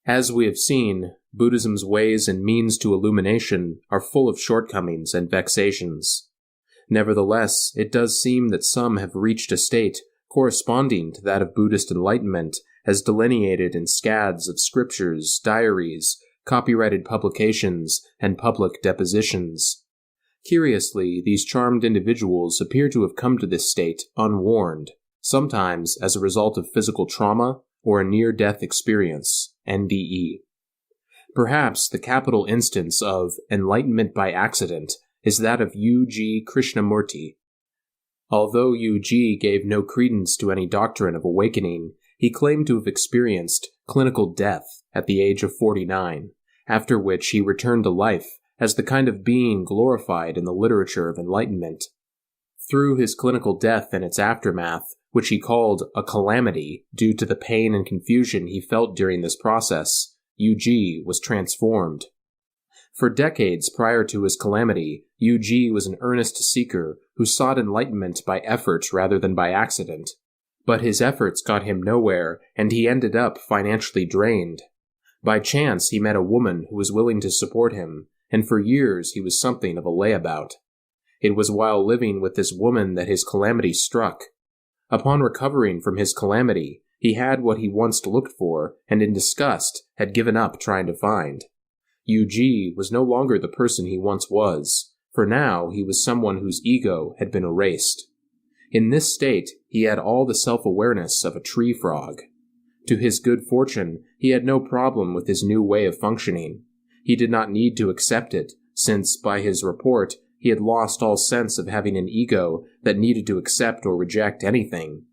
As we have seen, Buddhism's ways and means to illumination are full of shortcomings and vexations. Nevertheless, it does seem that some have reached a state corresponding to that of Buddhist enlightenment as delineated in scads of scriptures, diaries, copyrighted publications, and public depositions. Curiously, these charmed individuals appear to have come to this state unwarned, sometimes as a result of physical trauma or a near-death experience, NDE. Perhaps the capital instance of enlightenment by accident is that of U.G. Krishnamurti. Although U.G. gave no credence to any doctrine of awakening, he claimed to have experienced clinical death at the age of 49, after which he returned to life as the kind of being glorified in the literature of enlightenment. Through his clinical death and its aftermath, which he called a calamity due to the pain and confusion he felt during this process, U.G. was transformed. For decades prior to his calamity, U.G. was an earnest seeker who sought enlightenment by effort rather than by accident. But his efforts got him nowhere, and he ended up financially drained. By chance, he met a woman who was willing to support him, and for years he was something of a layabout. It was while living with this woman that his calamity struck. Upon recovering from his calamity, he had what he once looked for, and in disgust had given up trying to find. U.G. was no longer the person he once was, for now he was someone whose ego had been erased. In this state, he had all the self-awareness of a tree frog. To his good fortune, he had no problem with his new way of functioning. He did not need to accept it, since, by his report, he had lost all sense of having an ego that needed to accept or reject anything.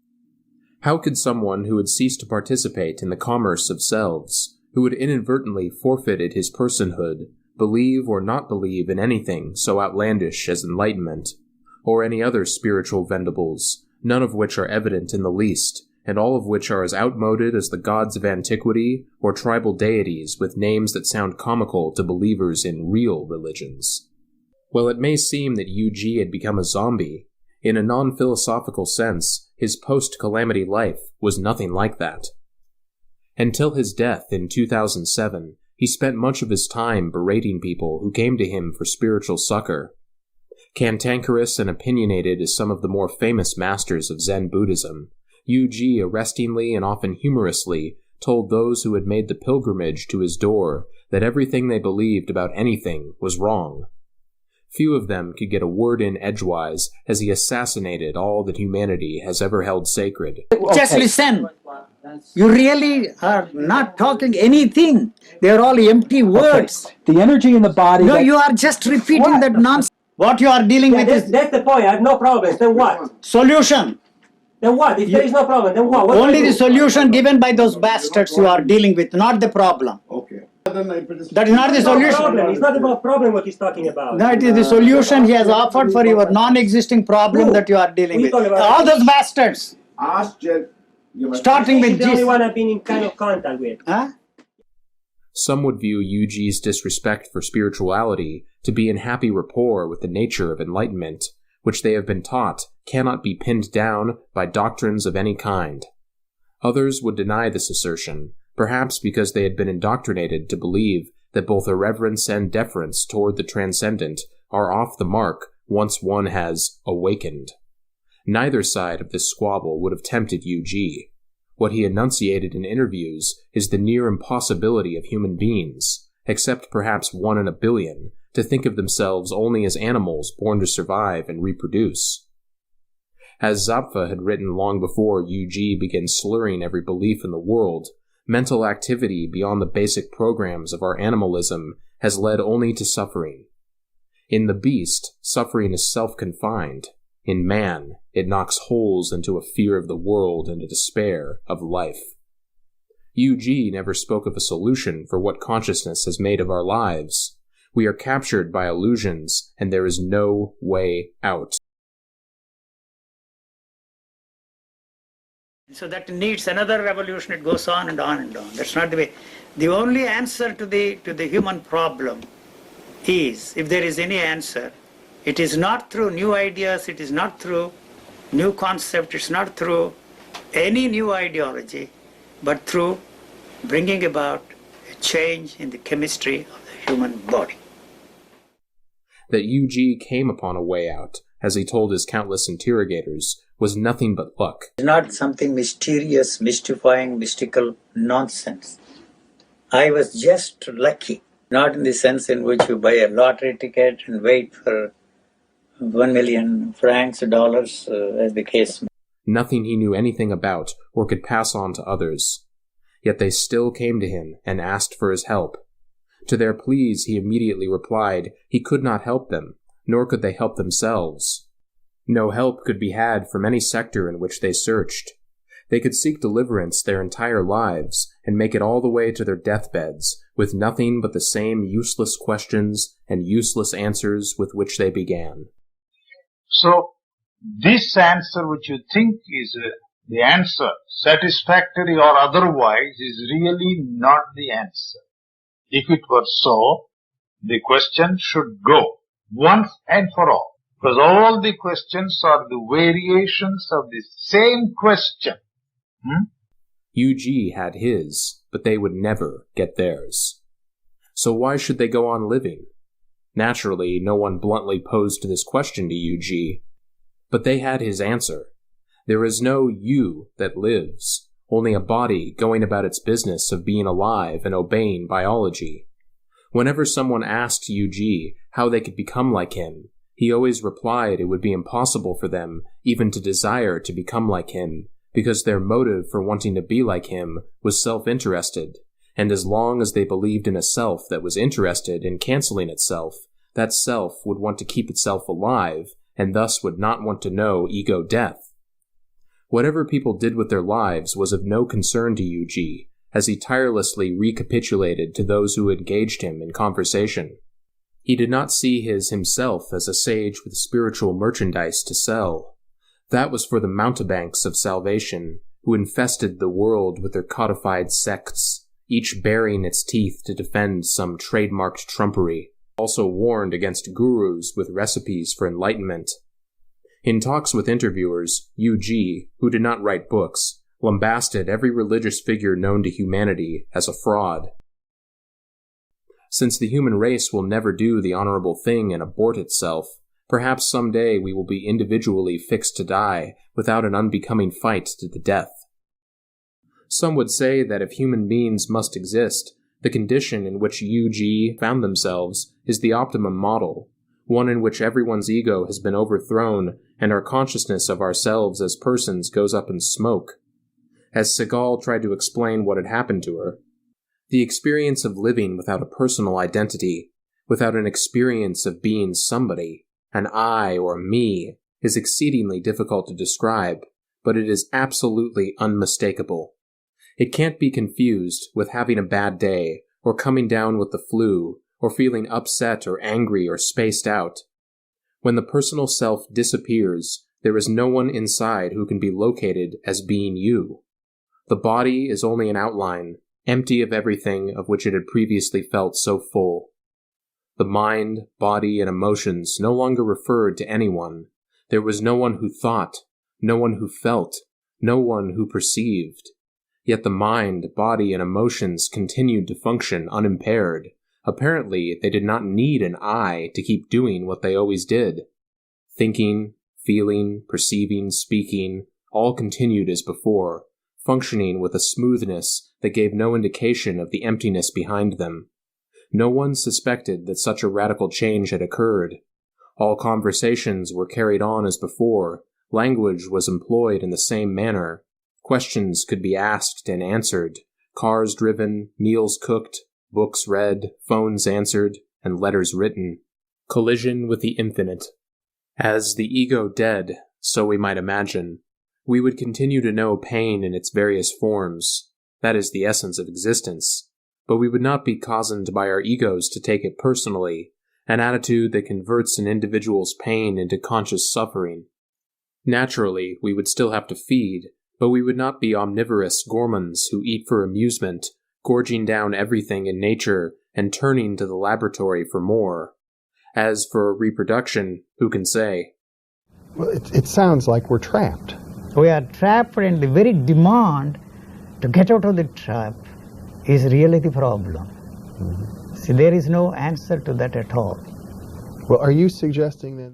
How could someone who had ceased to participate in the commerce of selves, who had inadvertently forfeited his personhood, believe or not believe in anything so outlandish as enlightenment, or any other spiritual vendibles, none of which are evident in the least, and all of which are as outmoded as the gods of antiquity or tribal deities with names that sound comical to believers in real religions? While it may seem that U.G. had become a zombie, in a non-philosophical sense, his post-calamity life was nothing like that. Until his death in 2007, he spent much of his time berating people who came to him for spiritual succor. Cantankerous and opinionated as some of the more famous masters of Zen Buddhism, U.G. arrestingly and often humorously told those who had made the pilgrimage to his door that everything they believed about anything was wrong. Few of them could get a word in edgewise as he assassinated all that humanity has ever held sacred. Just listen. You really are not talking anything. They're all empty words. Okay. The energy in the body... No, you are just repeating that nonsense. What you are dealing with is... That's the point. I have no problems. Then what? Solution. Then what? If there is no problem, then what? Only the solution given by those bastards you are dealing with, not the problem. Okay. That is not the solution. It's not about problem what he's talking about. No, it is the solution he has offered for your non-existing problem that you are dealing with. All those bastards. Starting with He's the only one I've been in kind of contact with. Huh? Some would view U.G.'s disrespect for spirituality to be in happy rapport with the nature of enlightenment, which they have been taught cannot be pinned down by doctrines of any kind. Others would deny this assertion, perhaps because they had been indoctrinated to believe that both irreverence and deference toward the transcendent are off the mark once one has awakened. Neither side of this squabble would have tempted U.G. What he enunciated in interviews is the near impossibility of human beings, except perhaps 1 in a billion, to think of themselves only as animals born to survive and reproduce. As Zapfa had written long before U.G. began slurring every belief in the world, mental activity beyond the basic programs of our animalism has led only to suffering. In the beast, suffering is self-confined. In man, it knocks holes into a fear of the world and a despair of life. U.G. never spoke of a solution for what consciousness has made of our lives. We are captured by illusions, and there is no way out. So that needs another revolution. It goes on and on and on. That's not the way. The only answer to the human problem is, if there is any answer, it is not through new ideas, it is not through new concept, it's not through any new ideology, but through bringing about a change in the chemistry of the human body. That Yu-Ji came upon a way out, as he told his countless interrogators, was nothing but luck. It's not something mysterious, mystifying, mystical nonsense. I was just lucky, not in the sense in which you buy a lottery ticket and wait for 1 million francs or dollars, as the case. Nothing he knew anything about or could pass on to others. Yet they still came to him and asked for his help. To their pleas he immediately replied he could not help them, nor could they help themselves. No help could be had from any sector in which they searched. They could seek deliverance their entire lives and make it all the way to their deathbeds with nothing but the same useless questions and useless answers with which they began. So, this answer which you think is the answer, satisfactory or otherwise, is really not the answer. If it were so, the question should go once and for all. Because all the questions are the variations of the same question. Yu-Ji had his, but they would never get theirs. So why should they go on living? Naturally, no one bluntly posed this question to Yu-Ji, but they had his answer. There is no you that lives, only a body going about its business of being alive and obeying biology. Whenever someone asked Yu-Ji how they could become like him, he always replied it would be impossible for them even to desire to become like him, because their motive for wanting to be like him was self-interested, and as long as they believed in a self that was interested in canceling itself, that self would want to keep itself alive, and thus would not want to know ego death. Whatever people did with their lives was of no concern to Yu-Ji, as he tirelessly recapitulated to those who engaged him in conversation. He did not see himself as a sage with spiritual merchandise to sell. That was for the mountebanks of salvation, who infested the world with their codified sects, each baring its teeth to defend some trademarked trumpery, also warned against gurus with recipes for enlightenment. In talks with interviewers, Yu-Ji, who did not write books, lambasted every religious figure known to humanity as a fraud. Since the human race will never do the honorable thing and abort itself, perhaps someday we will be individually fixed to die without an unbecoming fight to the death. Some would say that if human beings must exist, the condition in which Yu-Ji found themselves is the optimum model, one in which everyone's ego has been overthrown and our consciousness of ourselves as persons goes up in smoke. As Segal tried to explain what had happened to her, the experience of living without a personal identity, without an experience of being somebody, an I or me, is exceedingly difficult to describe, but it is absolutely unmistakable. It can't be confused with having a bad day, or coming down with the flu, or feeling upset or angry or spaced out. When the personal self disappears, there is no one inside who can be located as being you. The body is only an outline, empty of everything of which it had previously felt so full. The mind, body, and emotions no longer referred to anyone. There was no one who thought, no one who felt, no one who perceived. Yet the mind, body, and emotions continued to function unimpaired. Apparently, they did not need an I to keep doing what they always did. Thinking, feeling, perceiving, speaking, all continued as before, functioning with a smoothness that gave no indication of the emptiness behind them. No one suspected that such a radical change had occurred. All conversations were carried on as before, language was employed in the same manner, questions could be asked and answered, cars driven, meals cooked, books read, phones answered, and letters written. Collision with the infinite. As the ego dead, so we might imagine, we would continue to know pain in its various forms. That is the essence of existence. But we would not be cozened by our egos to take it personally, an attitude that converts an individual's pain into conscious suffering. Naturally, we would still have to feed, but we would not be omnivorous gourmands who eat for amusement, gorging down everything in nature and turning to the laboratory for more. As for reproduction, who can say? Well, it sounds like we're trapped. We are trapped, and the very demand to get out of the trap is really the problem. See, there is no answer to that at all. Well, are you suggesting then